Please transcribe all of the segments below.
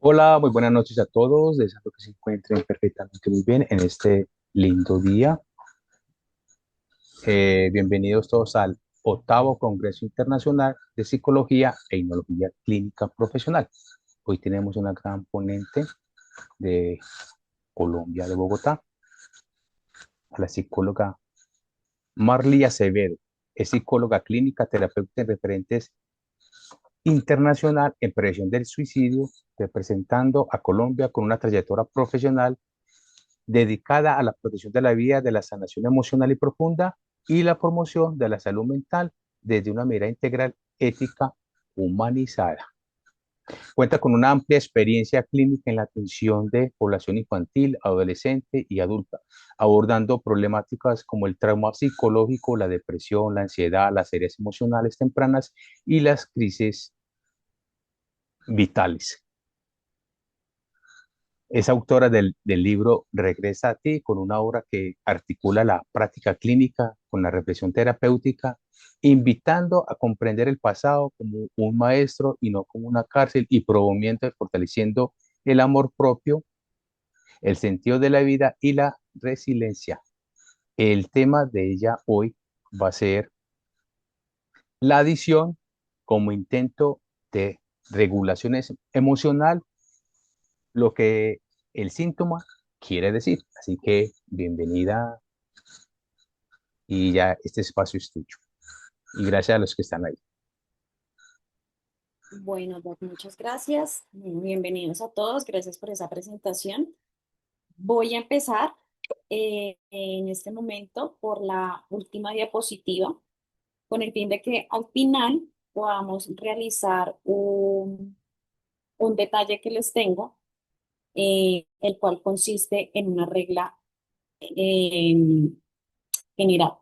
Hola, muy buenas noches a todos. Deseo que se encuentren perfectamente muy bien en este lindo día. Bienvenidos todos al octavo Congreso Internacional de Psicología e Inmunología Clínica Profesional. Hoy tenemos una gran ponente de Colombia, de Bogotá, a la psicóloga Marly Acevedo. Es psicóloga clínica, terapeuta en referentes internacional en prevención del suicidio, representando a Colombia con una trayectoria profesional dedicada a la protección de la vida, de la sanación emocional y profunda y la promoción de la salud mental desde una mirada integral, ética, humanizada. Cuenta con una amplia experiencia clínica en la atención de población infantil, adolescente y adulta, abordando problemáticas como el trauma psicológico, la depresión, la ansiedad, las heridas emocionales tempranas y las crisis vitales. Es autora del libro Regresa a ti, con una obra que articula la práctica clínica con la reflexión terapéutica, invitando a comprender el pasado como un maestro y no como una cárcel, y promoviendo y fortaleciendo el amor propio, el sentido de la vida y la resiliencia. El tema de ella hoy va a ser la adicción como intento de regulación emocional, lo que el síntoma quiere decir. Así que bienvenida y ya este espacio es tuyo. Y gracias a los que están ahí. Bueno, Doc, muchas gracias. Bienvenidos a todos. Gracias por esa presentación. Voy a empezar en este momento por la última diapositiva, con el fin de que al final podamos realizar un detalle que les tengo, el cual consiste en una regla eh, general.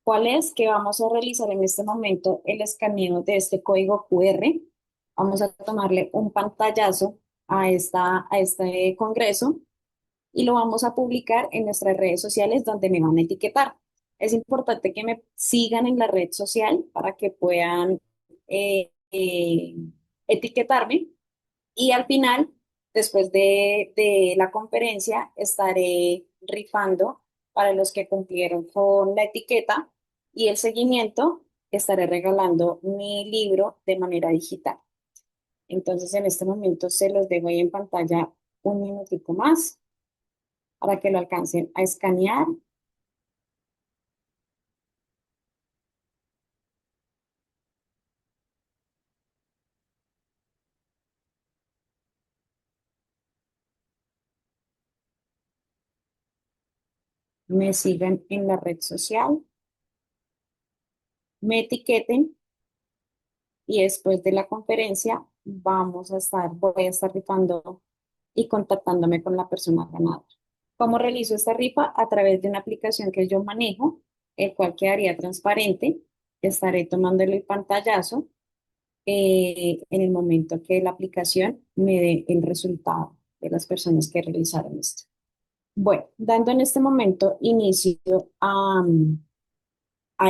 ¿Cuál es? Que vamos a realizar en este momento el escaneo de este código QR. Vamos a tomarle un pantallazo a este congreso y lo vamos a publicar en nuestras redes sociales donde me van a etiquetar. Es importante que me sigan en la red social para que puedan eh, eh, etiquetarme y al final, después de la conferencia, estaré rifando para los que cumplieron con la etiqueta y el seguimiento, estaré regalando mi libro de manera digital. Entonces, en este momento se los dejo ahí en pantalla un minutico más para que lo alcancen a escanear. Me sigan en la red social, me etiqueten y después de la conferencia voy a estar rifando y contactándome con la persona ganadora. ¿Cómo realizo esta rifa? A través de una aplicación que yo manejo, el cual quedaría transparente. Estaré tomándole el pantallazo en el momento que la aplicación me dé el resultado de las personas que realizaron esto. Bueno, dando en este momento inicio a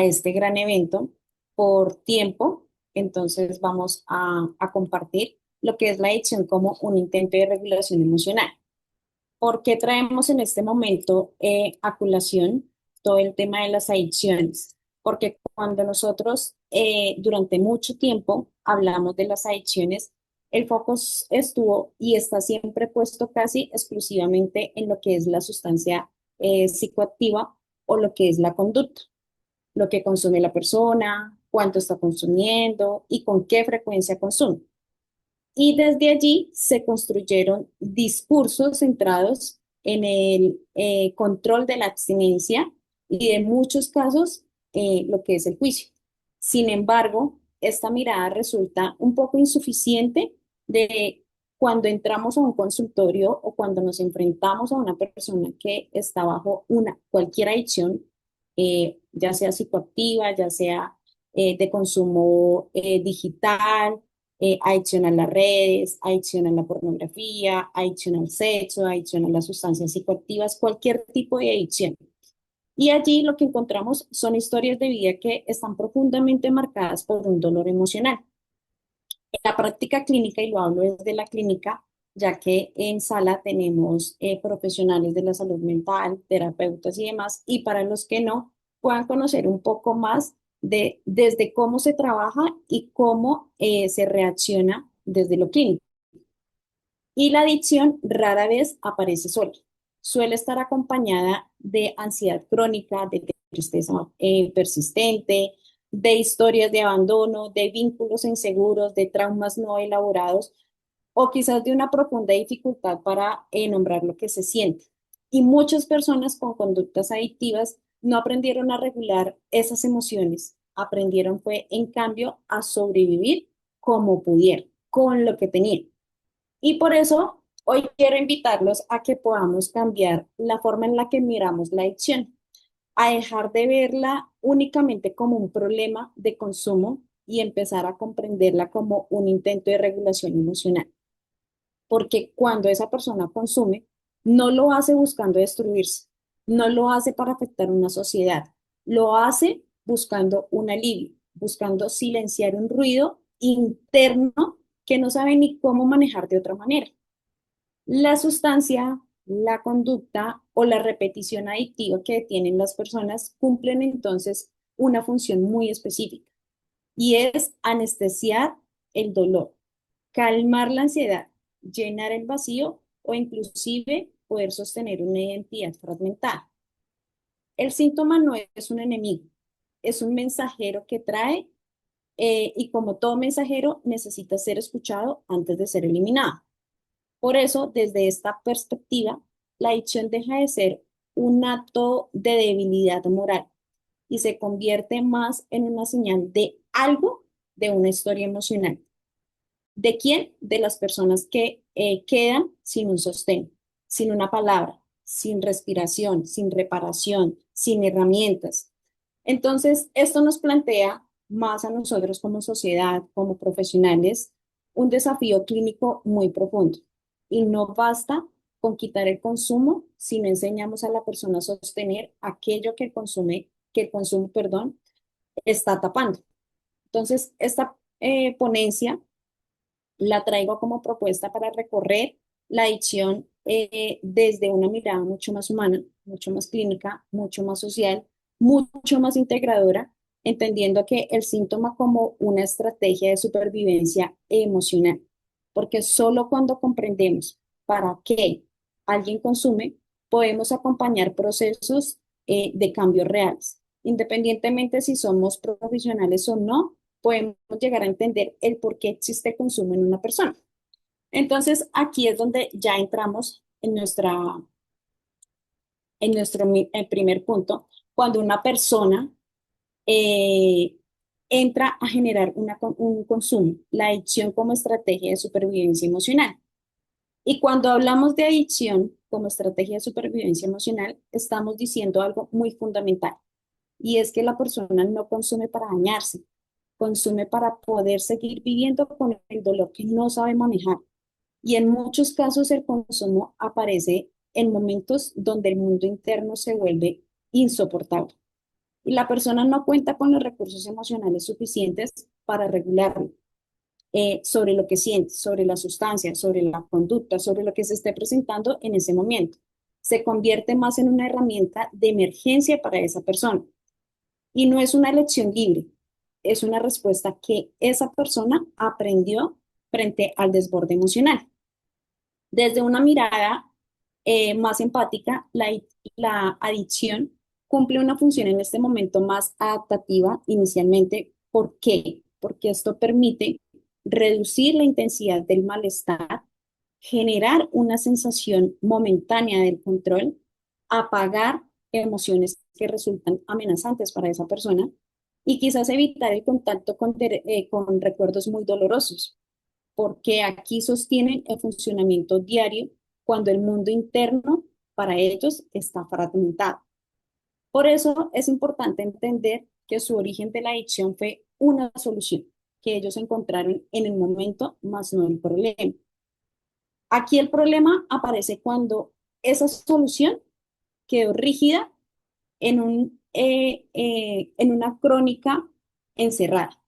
este gran evento por tiempo, entonces vamos a compartir lo que es la adicción como un intento de regulación emocional. ¿Por qué traemos en este momento a colación todo el tema de las adicciones? Porque cuando nosotros durante mucho tiempo hablamos de las adicciones, el foco estuvo y está siempre puesto casi exclusivamente en lo que es la sustancia psicoactiva o lo que es la conducta, lo que consume la persona, cuánto está consumiendo y con qué frecuencia consume. Y desde allí se construyeron discursos centrados en el control de la abstinencia y en muchos casos lo que es el juicio. Sin embargo, esta mirada resulta un poco insuficiente de cuando entramos a un consultorio o cuando nos enfrentamos a una persona que está bajo cualquier adicción, ya sea psicoactiva, ya sea de consumo digital, adicción a las redes, adicción a la pornografía, adicción al sexo, adicción a las sustancias psicoactivas, cualquier tipo de adicción. Y allí lo que encontramos son historias de vida que están profundamente marcadas por un dolor emocional. En la práctica clínica, y lo hablo desde la clínica, ya que en sala tenemos profesionales de la salud mental, terapeutas y demás, y para los que no, puedan conocer un poco más de desde cómo se trabaja y cómo se reacciona desde lo clínico. Y la adicción rara vez aparece sola. Suele estar acompañada de ansiedad crónica, de tristeza persistente, de historias de abandono, de vínculos inseguros, de traumas no elaborados o quizás de una profunda dificultad para nombrar lo que se siente. Y muchas personas con conductas adictivas no aprendieron a regular esas emociones, aprendieron fue en cambio a sobrevivir como pudieron, con lo que tenían. Y por eso hoy quiero invitarlos a que podamos cambiar la forma en la que miramos la adicción, a dejar de verla únicamente como un problema de consumo y empezar a comprenderla como un intento de regulación emocional. Porque cuando esa persona consume, no lo hace buscando destruirse, no lo hace para afectar una sociedad, lo hace buscando un alivio, buscando silenciar un ruido interno que no sabe ni cómo manejar de otra manera. La sustancia, la conducta o la repetición adictiva que tienen las personas cumplen entonces una función muy específica y es anestesiar el dolor, calmar la ansiedad, llenar el vacío o inclusive poder sostener una identidad fragmentada. El síntoma no es un enemigo, es un mensajero que trae y como todo mensajero necesita ser escuchado antes de ser eliminado. Por eso, desde esta perspectiva, la adicción deja de ser un acto de debilidad moral y se convierte más en una señal de algo de una historia emocional. ¿De quién? De las personas que quedan sin un sostén, sin una palabra, sin respiración, sin reparación, sin herramientas. Entonces, esto nos plantea más a nosotros como sociedad, como profesionales, un desafío clínico muy profundo. Y no basta con quitar el consumo si no enseñamos a la persona a sostener aquello que el consumo, perdón, está tapando. Entonces, esta ponencia la traigo como propuesta para recorrer la adicción desde una mirada mucho más humana, mucho más clínica, mucho más social, mucho más integradora, entendiendo que el síntoma como una estrategia de supervivencia emocional, porque solo cuando comprendemos para qué alguien consume, podemos acompañar procesos de cambios reales, independientemente si somos profesionales o no podemos llegar a entender el por qué existe consumo en una persona. Entonces, aquí es donde ya entramos en nuestro primer punto, cuando una persona eh, entra a generar un consumo, la adicción como estrategia de supervivencia emocional. Y cuando hablamos de adicción como estrategia de supervivencia emocional, estamos diciendo algo muy fundamental, y es que la persona no consume para dañarse, consume para poder seguir viviendo con el dolor que no sabe manejar. Y en muchos casos el consumo aparece en momentos donde el mundo interno se vuelve insoportable y la persona no cuenta con los recursos emocionales suficientes para regularlo, sobre lo que siente, sobre la sustancia, sobre la conducta, sobre lo que se esté presentando en ese momento. Se convierte más en una herramienta de emergencia para esa persona. Y no es una elección libre, es una respuesta que esa persona aprendió frente al desborde emocional. Desde una mirada más empática, la adicción cumple una función en este momento más adaptativa inicialmente. ¿Por qué? Porque esto permite reducir la intensidad del malestar, generar una sensación momentánea del control, apagar emociones que resultan amenazantes para esa persona y quizás evitar el contacto con recuerdos muy dolorosos, porque aquí sostienen el funcionamiento diario cuando el mundo interno para ellos está fragmentado. Por eso es importante entender que su origen de la adicción fue una solución que ellos encontraron en el momento, más no el problema. Aquí el problema aparece cuando esa solución quedó rígida en una crónica encerrada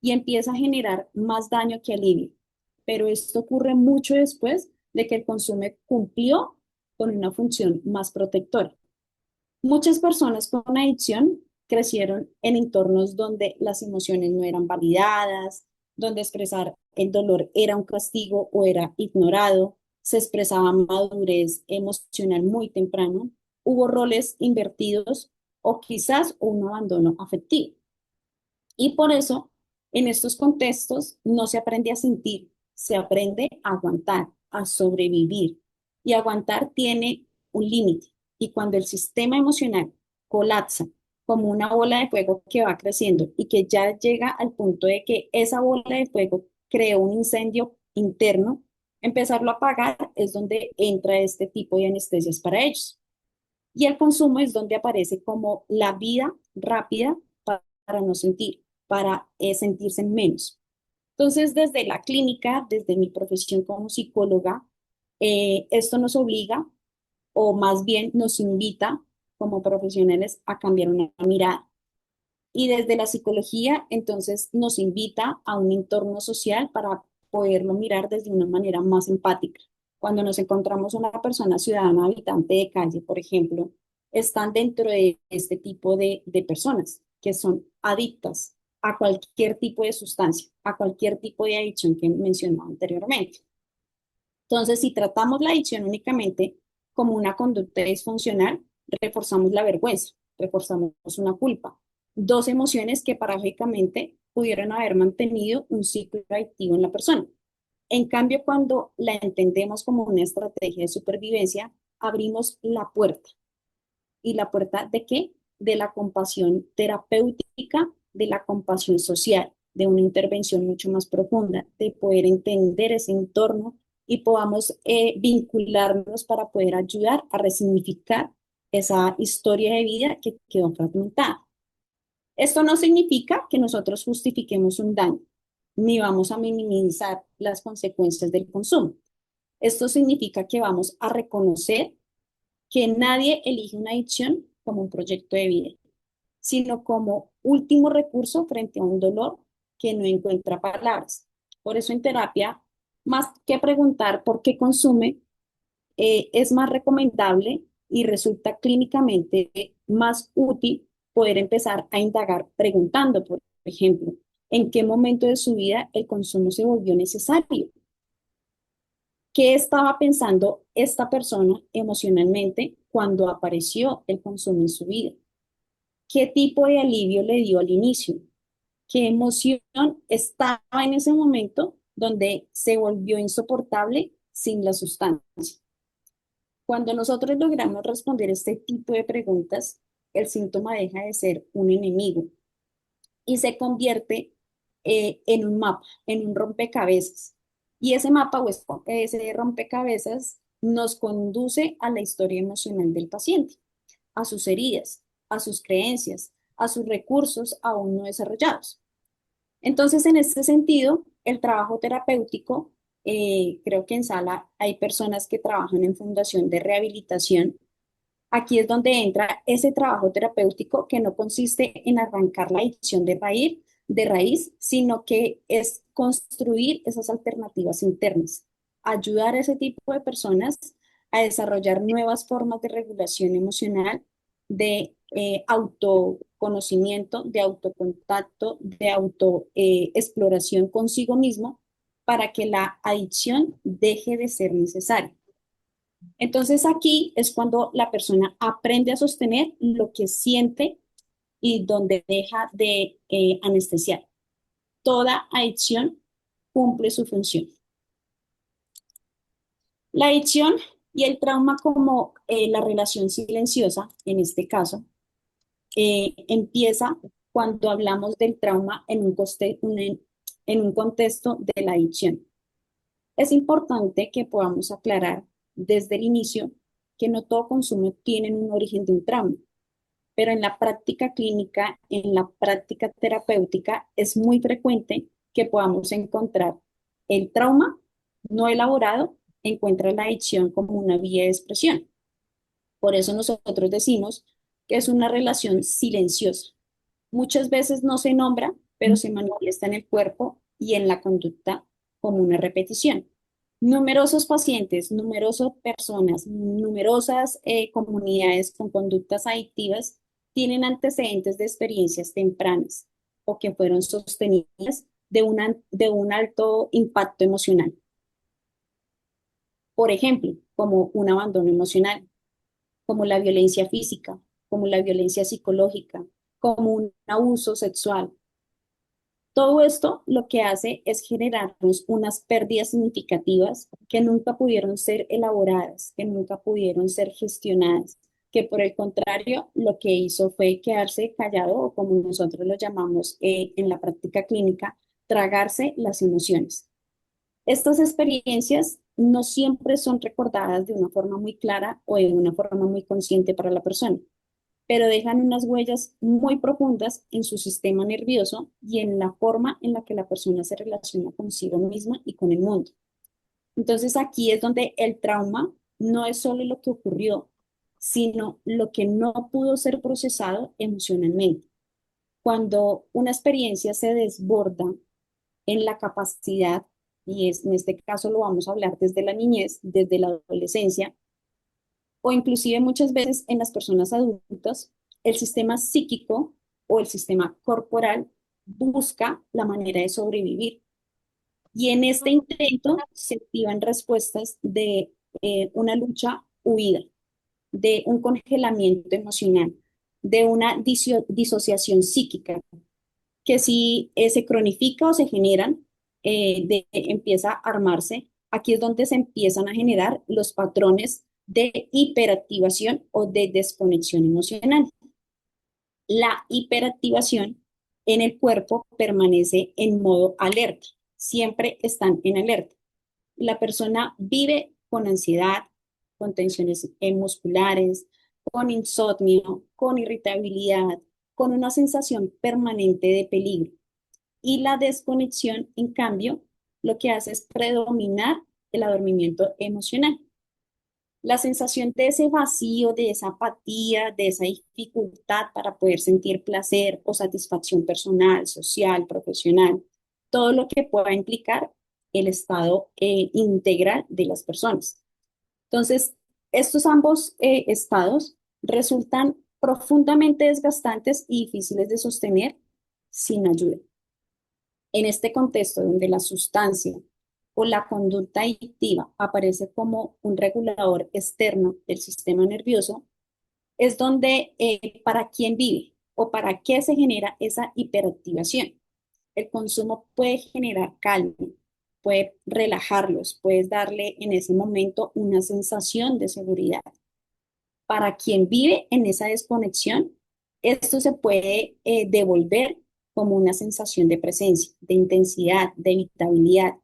y empieza a generar más daño que alivio. Pero esto ocurre mucho después de que el consumo cumplió con una función más protectora. Muchas personas con adicción crecieron en entornos donde las emociones no eran validadas, donde expresar el dolor era un castigo o era ignorado, se expresaba madurez emocional muy temprano, hubo roles invertidos o quizás un abandono afectivo. Y por eso, en estos contextos, no se aprende a sentir, se aprende a aguantar, a sobrevivir. Y aguantar tiene un límite. Y cuando el sistema emocional colapsa como una bola de fuego que va creciendo y que ya llega al punto de que esa bola de fuego creó un incendio interno, empezarlo a apagar es donde entra este tipo de anestesias para ellos. Y el consumo es donde aparece como la vida rápida para no sentir, para sentirse menos. Entonces, desde la clínica, desde mi profesión como psicóloga, esto nos obliga, o más bien nos invita como profesionales a cambiar una mirada. Y desde la psicología, entonces, nos invita a un entorno social para poderlo mirar desde una manera más empática. Cuando nos encontramos una persona ciudadana, habitante de calle, por ejemplo, están dentro de este tipo de personas que son adictas a cualquier tipo de sustancia, a cualquier tipo de adicción que mencionaba anteriormente. Entonces, si tratamos la adicción únicamente como una conducta disfuncional, reforzamos la vergüenza, reforzamos una culpa, dos emociones que paradójicamente pudieron haber mantenido un ciclo adictivo en la persona. En cambio, cuando la entendemos como una estrategia de supervivencia, abrimos la puerta. ¿Y la puerta de qué? De la compasión terapéutica, de la compasión social, de una intervención mucho más profunda, de poder entender ese entorno y podamos vincularnos para poder ayudar a resignificar esa historia de vida que quedó fragmentada. Esto no significa que nosotros justifiquemos un daño, ni vamos a minimizar las consecuencias del consumo. Esto significa que vamos a reconocer que nadie elige una adicción como un proyecto de vida, sino como último recurso frente a un dolor que no encuentra palabras. Por eso en terapia, más que preguntar por qué consume, es más recomendable y resulta clínicamente más útil poder empezar a indagar preguntando, por ejemplo, en qué momento de su vida el consumo se volvió necesario. ¿Qué estaba pensando esta persona emocionalmente cuando apareció el consumo en su vida? ¿Qué tipo de alivio le dio al inicio? ¿Qué emoción estaba en ese momento donde se volvió insoportable sin la sustancia? Cuando nosotros logramos responder este tipo de preguntas, el síntoma deja de ser un enemigo y se convierte en un mapa, en un rompecabezas. Y ese mapa o ese rompecabezas nos conduce a la historia emocional del paciente, a sus heridas, a sus creencias, a sus recursos aún no desarrollados. Entonces, en este sentido, el trabajo terapéutico, creo que en sala hay personas que trabajan en fundación de rehabilitación. Aquí es donde entra ese trabajo terapéutico que no consiste en arrancar la adicción de raíz, sino que es construir esas alternativas internas, ayudar a ese tipo de personas a desarrollar nuevas formas de regulación emocional, de autoconocimiento, de autocontacto, de autoexploración consigo mismo, para que la adicción deje de ser necesaria. Entonces aquí es cuando la persona aprende a sostener lo que siente y donde deja de anestesiar. Toda adicción cumple su función. La adicción y el trauma como la relación silenciosa, en este caso, empieza cuando hablamos del trauma en un contexto de la adicción. Es importante que podamos aclarar desde el inicio que no todo consumo tiene un origen de un trauma, pero en la práctica clínica, en la práctica terapéutica, es muy frecuente que podamos encontrar el trauma no elaborado, encuentra la adicción como una vía de expresión. Por eso nosotros decimos que es una relación silenciosa. Muchas veces no se nombra, pero se manifiesta en el cuerpo y en la conducta como una repetición. Numerosos pacientes, numerosas personas, numerosas comunidades con conductas adictivas tienen antecedentes de experiencias tempranas o que fueron sostenidas de un alto impacto emocional. Por ejemplo, como un abandono emocional, como la violencia física, como la violencia psicológica, como un abuso sexual. Todo esto lo que hace es generarnos unas pérdidas significativas que nunca pudieron ser elaboradas, que nunca pudieron ser gestionadas, que por el contrario lo que hizo fue quedarse callado o como nosotros lo llamamos en la práctica clínica, tragarse las emociones. Estas experiencias no siempre son recordadas de una forma muy clara o de una forma muy consciente para la persona, pero dejan unas huellas muy profundas en su sistema nervioso y en la forma en la que la persona se relaciona consigo misma y con el mundo. Entonces aquí es donde el trauma no es solo lo que ocurrió, sino lo que no pudo ser procesado emocionalmente. Cuando una experiencia se desborda en la capacidad, y es, en este caso lo vamos a hablar desde la niñez, desde la adolescencia, o inclusive muchas veces en las personas adultas, el sistema psíquico o el sistema corporal busca la manera de sobrevivir. Y en este intento se activan respuestas de una lucha huida, de un congelamiento emocional, de una disociación psíquica, que si se cronifica o se generan, empieza a armarse. Aquí es donde se empiezan a generar los patrones de hiperactivación o de desconexión emocional. La hiperactivación en el cuerpo permanece en modo alerta, siempre están en alerta. La persona vive con ansiedad, con tensiones musculares, con insomnio, con irritabilidad, con una sensación permanente de peligro. Y la desconexión, en cambio, lo que hace es predominar el adormimiento emocional. La sensación de ese vacío, de esa apatía, de esa dificultad para poder sentir placer o satisfacción personal, social, profesional, todo lo que pueda implicar el estado integral de las personas. Entonces, estos ambos estados resultan profundamente desgastantes y difíciles de sostener sin ayuda. En este contexto donde la sustancia o la conducta adictiva aparece como un regulador externo del sistema nervioso, es donde para quién vive o para qué se genera esa hiperactivación. El consumo puede generar calma, puede relajarlos, puedes darle en ese momento una sensación de seguridad. Para quien vive en esa desconexión, esto se puede devolver como una sensación de presencia, de intensidad, de evitabilidad,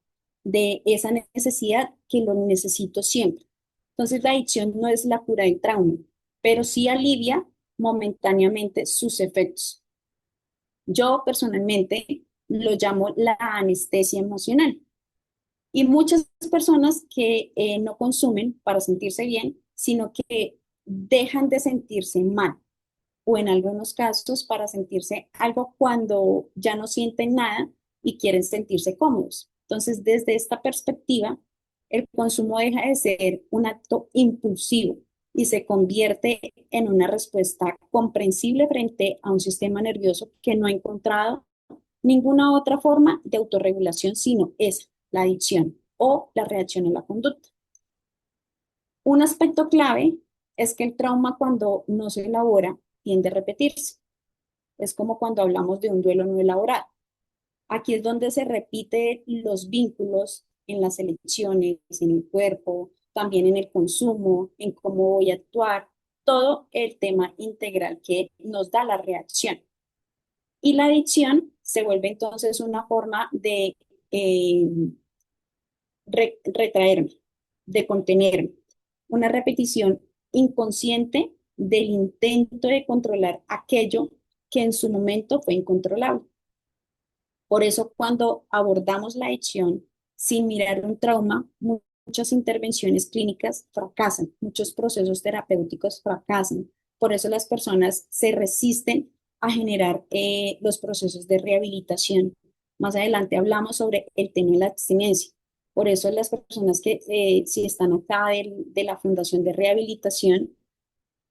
de esa necesidad que lo necesito siempre. Entonces la adicción no es la cura del trauma, pero sí alivia momentáneamente sus efectos. Yo personalmente lo llamo la anestesia emocional. Y muchas personas que no consumen para sentirse bien, sino que dejan de sentirse mal, o en algunos casos para sentirse algo cuando ya no sienten nada y quieren sentirse cómodos. Entonces, desde esta perspectiva, el consumo deja de ser un acto impulsivo y se convierte en una respuesta comprensible frente a un sistema nervioso que no ha encontrado ninguna otra forma de autorregulación sino esa, la adicción o la reacción a la conducta. Un aspecto clave es que el trauma cuando no se elabora tiende a repetirse. Es como cuando hablamos de un duelo no elaborado. Aquí es donde se repiten los vínculos en las elecciones, en el cuerpo, también en el consumo, en cómo voy a actuar, todo el tema integral que nos da la reacción. Y la adicción se vuelve entonces una forma de eh, retraerme, de contenerme, una repetición inconsciente del intento de controlar aquello que en su momento fue incontrolable. Por eso cuando abordamos la adicción sin mirar un trauma, muchas intervenciones clínicas fracasan, muchos procesos terapéuticos fracasan. Por eso las personas se resisten a generar los procesos de rehabilitación. Más adelante hablamos sobre el tema de la abstinencia. Por eso las personas que si están acá de la Fundación de Rehabilitación,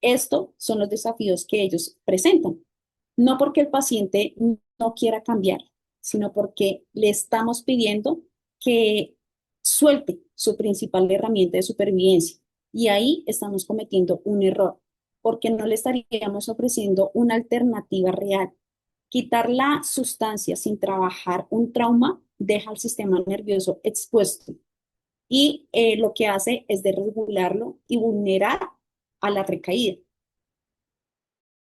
estos son los desafíos que ellos presentan. No porque el paciente no quiera cambiar, sino porque le estamos pidiendo que suelte su principal herramienta de supervivencia. Y ahí estamos cometiendo un error, porque no le estaríamos ofreciendo una alternativa real. Quitar la sustancia sin trabajar un trauma deja al sistema nervioso expuesto y lo que hace es desregularlo y vulnerar a la recaída.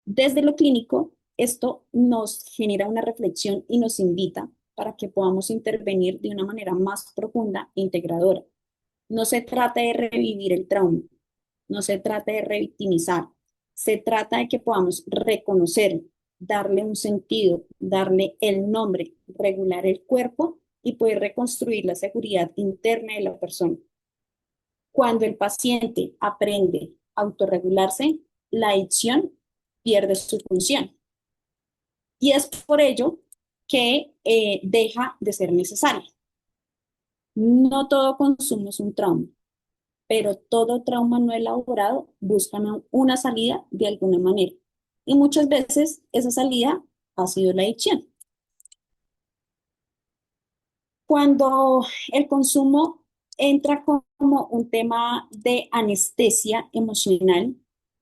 Desde lo clínico, esto nos genera una reflexión y nos invita para que podamos intervenir de una manera más profunda e integradora. No se trata de revivir el trauma, no se trata de revictimizar, se trata de que podamos reconocer, darle un sentido, darle el nombre, regular el cuerpo y poder reconstruir la seguridad interna de la persona. Cuando el paciente aprende a autorregularse, la adicción pierde su función. Y es por ello que deja de ser necesaria. No todo consumo es un trauma, pero todo trauma no elaborado busca una salida de alguna manera. Y muchas veces esa salida ha sido la adicción. Cuando el consumo entra como un tema de anestesia emocional,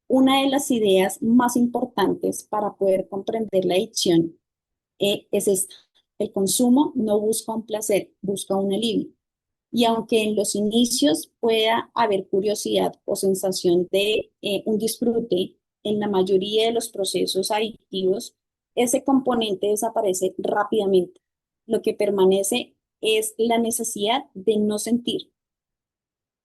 una de las ideas más importantes para poder comprender la adicción es esta. El consumo no busca un placer, busca un alivio. Y aunque en los inicios pueda haber curiosidad o sensación de un disfrute, en la mayoría de los procesos adictivos, ese componente desaparece rápidamente. Lo que permanece es la necesidad de no sentir.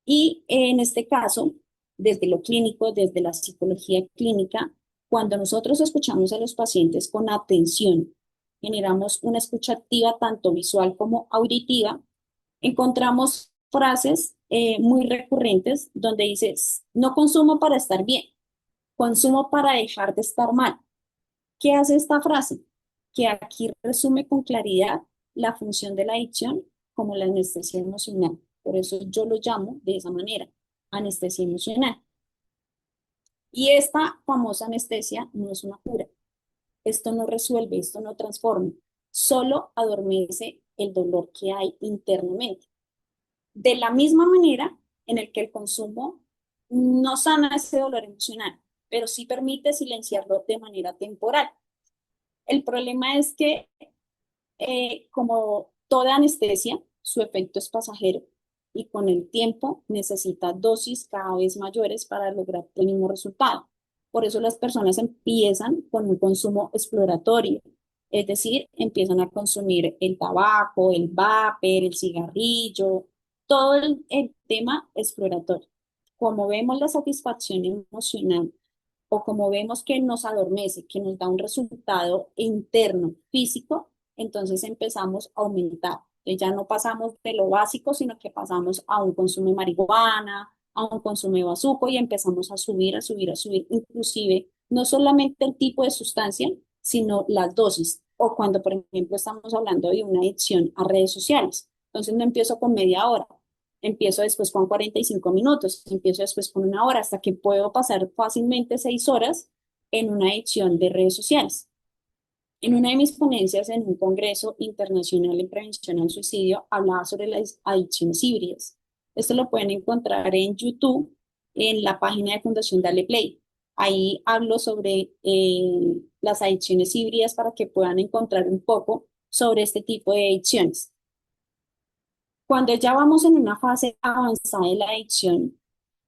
Y en este caso, desde lo clínico, desde la psicología clínica, cuando nosotros escuchamos a los pacientes con atención, generamos una escucha activa tanto visual como auditiva, encontramos frases muy recurrentes donde dices, no consumo para estar bien, consumo para dejar de estar mal. ¿Qué hace esta frase? Que aquí resume con claridad la función de la adicción como la anestesia emocional. Por eso yo lo llamo de esa manera, anestesia emocional. Y esta famosa anestesia no es una cura. Esto no resuelve, esto no transforma, solo adormece el dolor que hay internamente. De la misma manera en el que el consumo no sana ese dolor emocional, pero sí permite silenciarlo de manera temporal. El problema es que, como toda anestesia, su efecto es pasajero y con el tiempo necesita dosis cada vez mayores para lograr el mismo resultado. Por eso las personas empiezan con un consumo exploratorio, es decir, empiezan a consumir el tabaco, el vapor, el cigarrillo, todo el tema exploratorio. Como vemos la satisfacción emocional o como vemos que nos adormece, que nos da un resultado interno, físico, entonces empezamos a aumentar. Ya no pasamos de lo básico, sino que pasamos a un consumo de marihuana, a un consumo de bazuco y empezamos a subir, a subir, a subir. Inclusive, no solamente el tipo de sustancia, sino las dosis. O cuando, por ejemplo, estamos hablando de una adicción a redes sociales. Entonces no empiezo con media hora, empiezo después con 45 minutos, empiezo después con una hora, hasta que puedo pasar fácilmente 6 horas en una adicción de redes sociales. En una de mis ponencias en un congreso internacional en prevención al suicidio, hablaba sobre las adicciones híbridas. Esto lo pueden encontrar en YouTube, en la página de Fundación Dale Play. Ahí hablo sobre las adicciones híbridas para que puedan encontrar un poco sobre este tipo de adicciones. Cuando ya vamos en una fase avanzada de la adicción,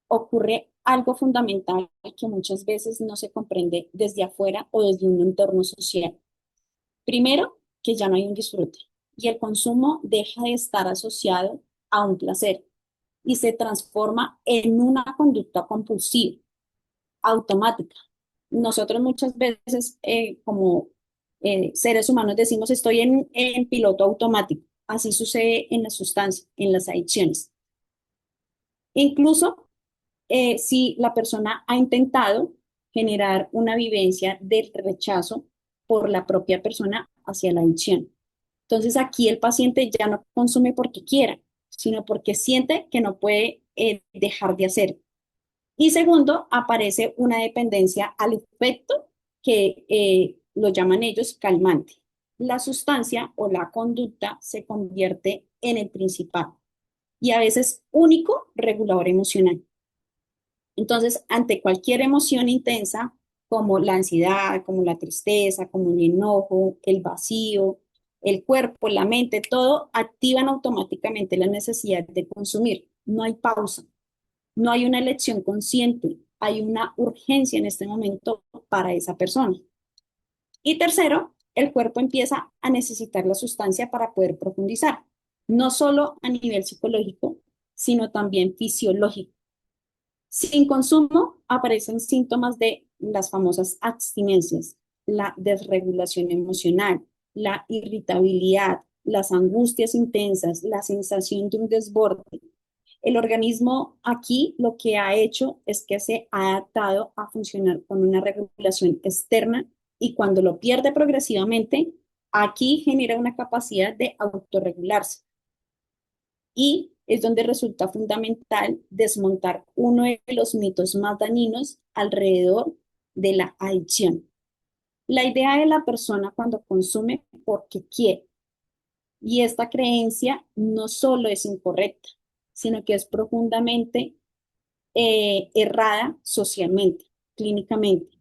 ocurre algo fundamental que muchas veces no se comprende desde afuera o desde un entorno social. Primero, que ya no hay un disfrute y el consumo deja de estar asociado a un placer y se transforma en una conducta compulsiva, automática. Nosotros muchas veces como seres humanos decimos estoy en piloto automático. Así sucede en las sustancias, en las adicciones. Incluso si la persona ha intentado generar una vivencia del rechazo por la propia persona hacia la adicción. Entonces aquí el paciente ya no consume porque quiera, sino porque siente que no puede dejar de hacer. Y segundo, aparece una dependencia al efecto que lo llaman ellos calmante. La sustancia o la conducta se convierte en el principal y a veces único regulador emocional. Entonces, ante cualquier emoción intensa, como la ansiedad, como la tristeza, como el enojo, el vacío, el cuerpo, la mente, todo activan automáticamente la necesidad de consumir. No hay pausa, no hay una elección consciente, hay una urgencia en este momento para esa persona. Y tercero, el cuerpo empieza a necesitar la sustancia para poder profundizar, no solo a nivel psicológico, sino también fisiológico. Sin consumo aparecen síntomas de las famosas abstinencias, la desregulación emocional, la irritabilidad, las angustias intensas, la sensación de un desborde. El organismo aquí lo que ha hecho es que se ha adaptado a funcionar con una regulación externa y cuando lo pierde progresivamente, aquí genera una capacidad de autorregularse y es donde resulta fundamental desmontar uno de los mitos más dañinos alrededor de la adicción. La idea de la persona cuando consume porque quiere. Y esta creencia no solo es incorrecta, sino que es profundamente errada socialmente, clínicamente,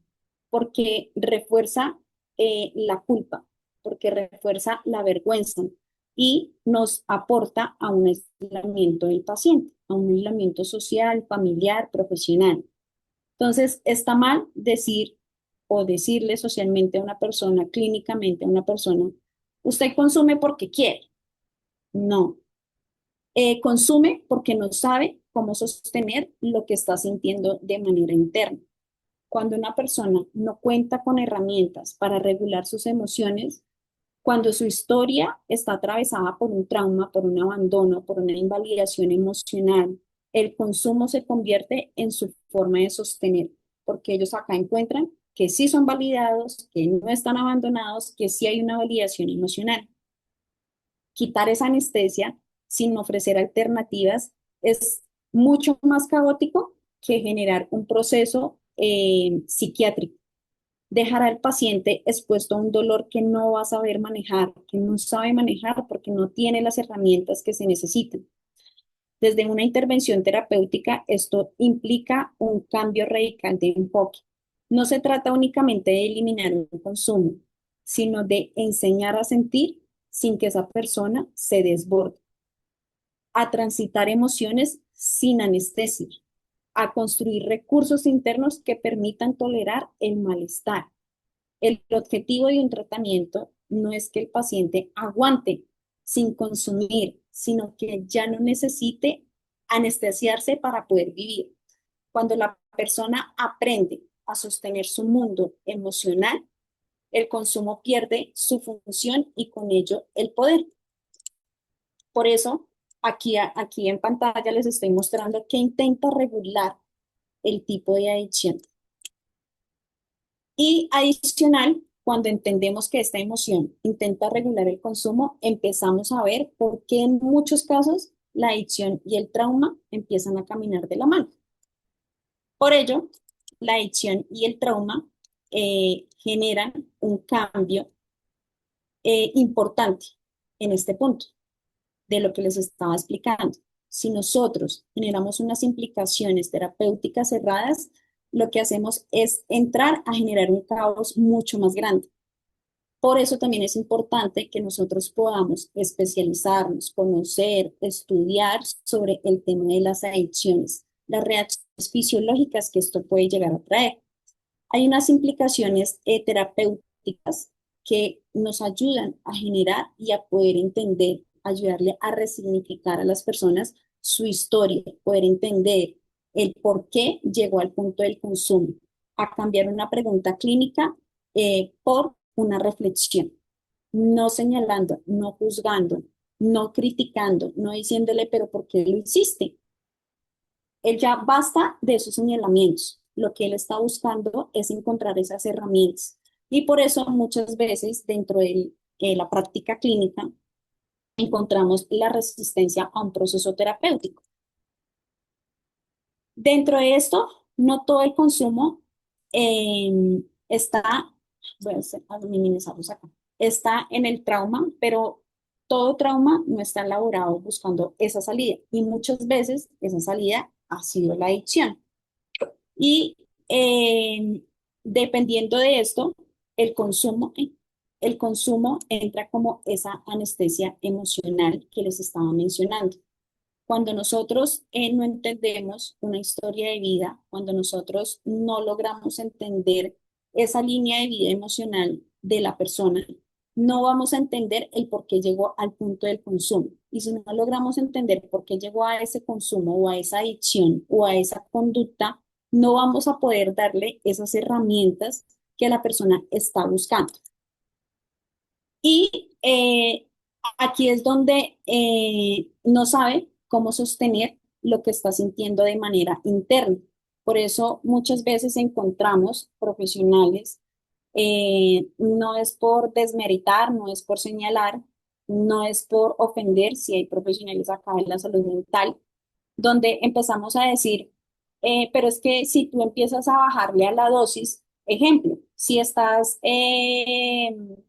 porque refuerza la culpa, porque refuerza la vergüenza y nos aporta a un aislamiento del paciente, a un aislamiento social, familiar, profesional. Entonces, está mal decir o decirle socialmente a una persona, clínicamente a una persona, usted consume porque quiere. No, consume porque no sabe cómo sostener lo que está sintiendo de manera interna. Cuando una persona no cuenta con herramientas para regular sus emociones, cuando su historia está atravesada por un trauma, por un abandono, por una invalidación emocional, el consumo se convierte en su forma de sostener, porque ellos acá encuentran que sí son validados, que no están abandonados, que sí hay una validación emocional. Quitar esa anestesia sin ofrecer alternativas es mucho más caótico que generar un proceso psiquiátrico. Dejar al paciente expuesto a un dolor que no va a saber manejar, que no sabe manejar porque no tiene las herramientas que se necesitan. Desde una intervención terapéutica, esto implica un cambio radical de enfoque. No se trata únicamente de eliminar un consumo, sino de enseñar a sentir sin que esa persona se desborde, a transitar emociones sin anestesia, a construir recursos internos que permitan tolerar el malestar. El objetivo de un tratamiento no es que el paciente aguante sin consumir, sino que ya no necesite anestesiarse para poder vivir. Cuando la persona aprende a sostener su mundo emocional, el consumo pierde su función y con ello el poder. Por eso, aquí en pantalla les estoy mostrando que intenta regular el tipo de adicción. Y adicional, cuando entendemos que esta emoción intenta regular el consumo, empezamos a ver por qué en muchos casos la adicción y el trauma empiezan a caminar de la mano. Por ello, la adicción y el trauma generan un cambio importante en este punto de lo que les estaba explicando. Si nosotros generamos unas implicaciones terapéuticas cerradas, lo que hacemos es entrar a generar un caos mucho más grande. Por eso también es importante que nosotros podamos especializarnos, conocer, estudiar sobre el tema de las adicciones, las reacciones fisiológicas que esto puede llegar a traer. Hay unas implicaciones terapéuticas que nos ayudan a generar y a poder entender, ayudarle a resignificar a las personas su historia, poder entender el por qué llegó al punto del consumo, a cambiar una pregunta clínica por una reflexión, no señalando, no juzgando, no criticando, no diciéndole, pero ¿por qué lo hiciste? Él ya basta de esos señalamientos. Lo que él está buscando es encontrar esas herramientas. Y por eso muchas veces dentro de la práctica clínica encontramos la resistencia a un proceso terapéutico. Dentro de esto, no todo el consumo está, voy a minimizarlos acá, está en el trauma, pero todo trauma no está elaborado buscando esa salida y muchas veces esa salida ha sido la adicción. Y dependiendo de esto, el consumo, el consumo entra como esa anestesia emocional que les estaba mencionando. Cuando nosotros no entendemos una historia de vida, cuando nosotros no logramos entender esa línea de vida emocional de la persona, no vamos a entender el por qué llegó al punto del consumo. Y si no logramos entender por qué llegó a ese consumo o a esa adicción o a esa conducta, no vamos a poder darle esas herramientas que la persona está buscando. Y aquí es donde no sabe cómo sostener lo que está sintiendo de manera interna. Por eso muchas veces encontramos profesionales, no es por desmeritar, no es por señalar, no es por ofender, si hay profesionales acá en la salud mental, donde empezamos a decir, pero es que si tú empiezas a bajarle a la dosis, ejemplo, si estás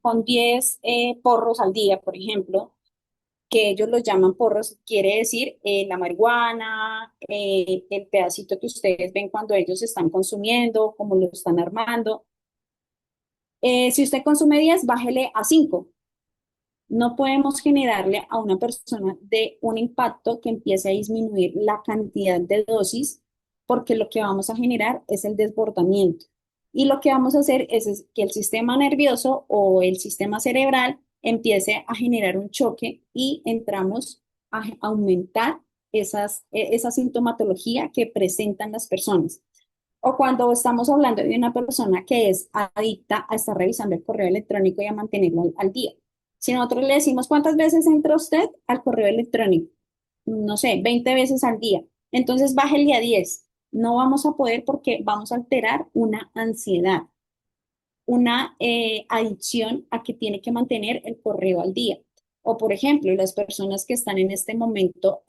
con 10 porros al día, por ejemplo, que ellos los llaman porros, quiere decir la marihuana, el pedacito que ustedes ven cuando ellos están consumiendo, cómo lo están armando. Si usted consume 10, bájele a 5. No podemos generarle a una persona de un impacto que empiece a disminuir la cantidad de dosis, porque lo que vamos a generar es el desbordamiento. Y lo que vamos a hacer es que el sistema nervioso o el sistema cerebral empiece a generar un choque y entramos a aumentar esa sintomatología que presentan las personas. O cuando estamos hablando de una persona que es adicta a estar revisando el correo electrónico y a mantenerlo al día. Si nosotros le decimos, ¿cuántas veces entra usted al correo electrónico? No sé, 20 veces al día. Entonces bájele a 10. No vamos a poder porque vamos a alterar una ansiedad, una adicción a que tiene que mantener el correo al día. O, por ejemplo, las personas que están en este momento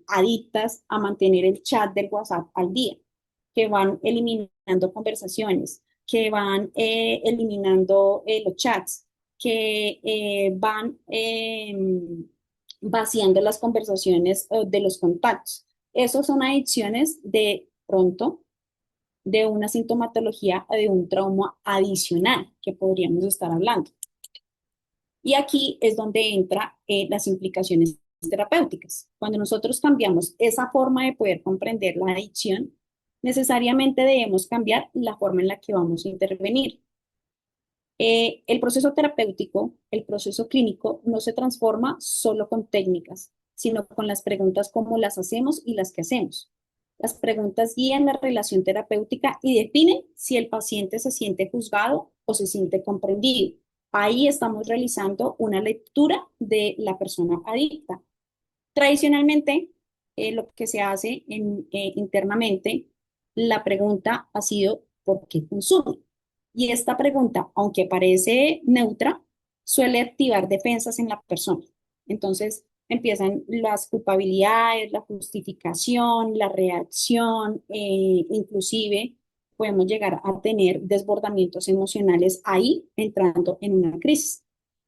adictas a mantener el chat del WhatsApp al día, que van eliminando conversaciones, que van eliminando los chats, que van vaciando las conversaciones de los contactos. Esas son adicciones de pronto de una sintomatología o de un trauma adicional que podríamos estar hablando. Y aquí es donde entra las implicaciones terapéuticas. Cuando nosotros cambiamos esa forma de poder comprender la adicción, necesariamente debemos cambiar la forma en la que vamos a intervenir. El proceso terapéutico, el proceso clínico, no se transforma solo con técnicas, sino con las preguntas como las hacemos y las que hacemos. Las preguntas guían la relación terapéutica y definen si el paciente se siente juzgado o se siente comprendido. Ahí estamos realizando una lectura de la persona adicta. Tradicionalmente, lo que se hace internamente, la pregunta ha sido ¿por qué consume? Y esta pregunta, aunque parece neutra, suele activar defensas en la persona. Entonces empiezan las culpabilidades, la justificación, la reacción, inclusive podemos llegar a tener desbordamientos emocionales ahí entrando en una crisis.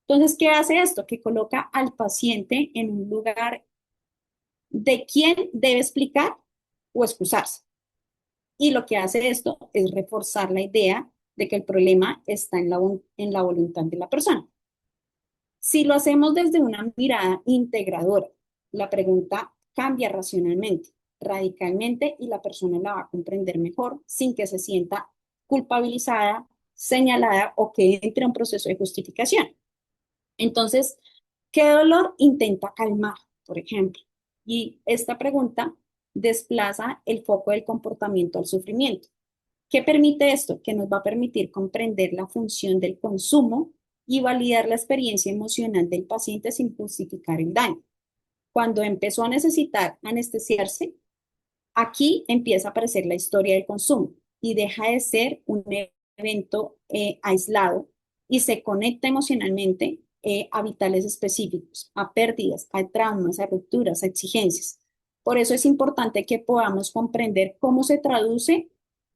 Entonces, ¿qué hace esto? Que coloca al paciente en un lugar de quién debe explicar o excusarse. Y lo que hace esto es reforzar la idea de que el problema está en la voluntad de la persona. Si lo hacemos desde una mirada integradora, la pregunta cambia racionalmente, radicalmente, y la persona la va a comprender mejor sin que se sienta culpabilizada, señalada o que entre un proceso de justificación. Entonces, ¿qué dolor intenta calmar, por ejemplo? Y esta pregunta desplaza el foco del comportamiento al sufrimiento. ¿Qué permite esto? Que nos va a permitir comprender la función del consumo y validar la experiencia emocional del paciente sin justificar el daño. Cuando empezó a necesitar anestesiarse, aquí empieza a aparecer la historia del consumo y deja de ser un evento aislado y se conecta emocionalmente a vitales específicos, a pérdidas, a traumas, a rupturas, a exigencias. Por eso es importante que podamos comprender cómo se traduce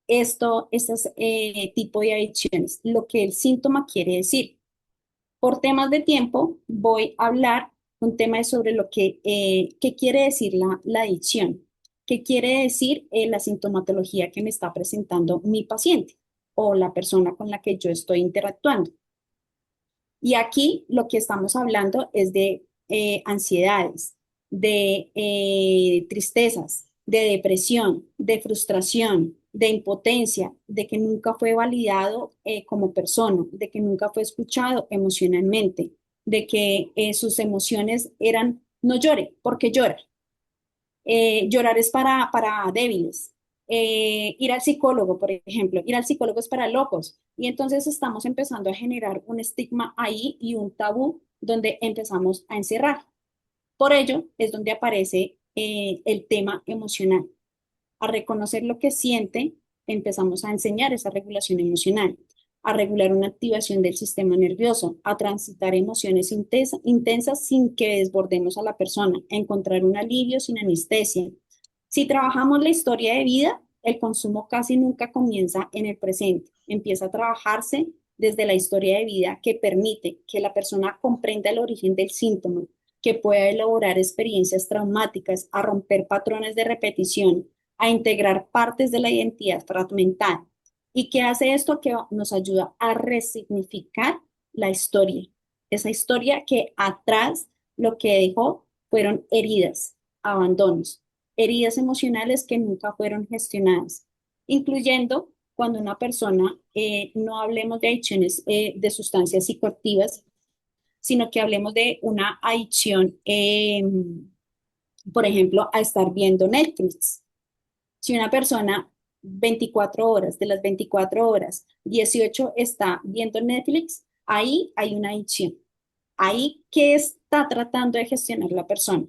este tipo de adicciones, lo que el síntoma quiere decir. Por temas de tiempo, voy a hablar un tema sobre lo que qué quiere decir la adicción, qué quiere decir la sintomatología que me está presentando mi paciente o la persona con la que yo estoy interactuando. Y aquí lo que estamos hablando es de ansiedades, de tristezas, de depresión, de frustración, de impotencia, de que nunca fue validado como persona, de que nunca fue escuchado emocionalmente, de que sus emociones eran, no llore, porque llora. Llorar es para débiles. Ir al psicólogo, por ejemplo, ir al psicólogo es para locos. Y entonces estamos empezando a generar un estigma ahí y un tabú donde empezamos a encerrar. Por ello es donde aparece el tema emocional. A reconocer lo que siente, empezamos a enseñar esa regulación emocional, a regular una activación del sistema nervioso, a transitar emociones intensas sin que desbordemos a la persona, a encontrar un alivio sin anestesia. Si trabajamos la historia de vida, el consumo casi nunca comienza en el presente, empieza a trabajarse desde la historia de vida que permite que la persona comprenda el origen del síntoma, que pueda elaborar experiencias traumáticas, a romper patrones de repetición, a integrar partes de la identidad fragmental. ¿Y qué hace esto? Que nos ayuda a resignificar la historia. Esa historia que atrás lo que dejó fueron heridas, abandonos, heridas emocionales que nunca fueron gestionadas, incluyendo cuando una persona, no hablemos de adicciones de sustancias psicoactivas, sino que hablemos de una adicción, por ejemplo, a estar viendo Netflix. Si una persona 24 horas, de las 24 horas, 18 está viendo Netflix, ahí hay una adicción. Ahí, ¿qué está tratando de gestionar la persona?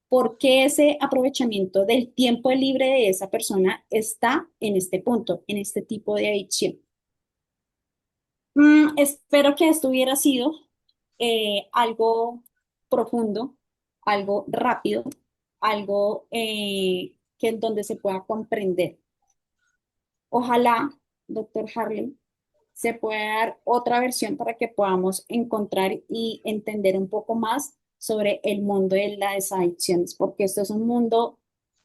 ¿Por qué ese aprovechamiento del tiempo libre de esa persona está en este punto, en este tipo de adicción? Espero que esto hubiera sido algo profundo, algo rápido, algo que en donde se pueda comprender. Ojalá, doctor Harley, se pueda dar otra versión para que podamos encontrar y entender un poco más sobre el mundo de las adicciones, porque esto es un mundo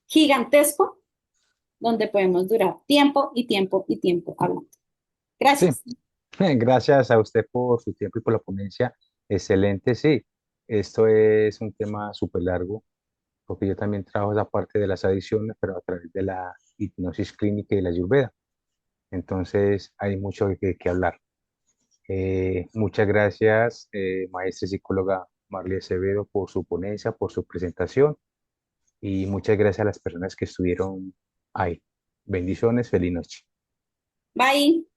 gigantesco donde podemos durar tiempo y tiempo y tiempo hablando. Sí, Gracias. gracias a usted por su tiempo y por la ponencia. Excelente, sí. Esto es un tema súper largo, porque yo también trabajo esa parte de las adicciones, pero a través de la hipnosis clínica y la ayurveda. Entonces, hay mucho que hablar. Muchas gracias, maestra y psicóloga Marley Acevedo, por su ponencia, por su presentación, y muchas gracias a las personas que estuvieron ahí. Bendiciones, feliz noche. Bye.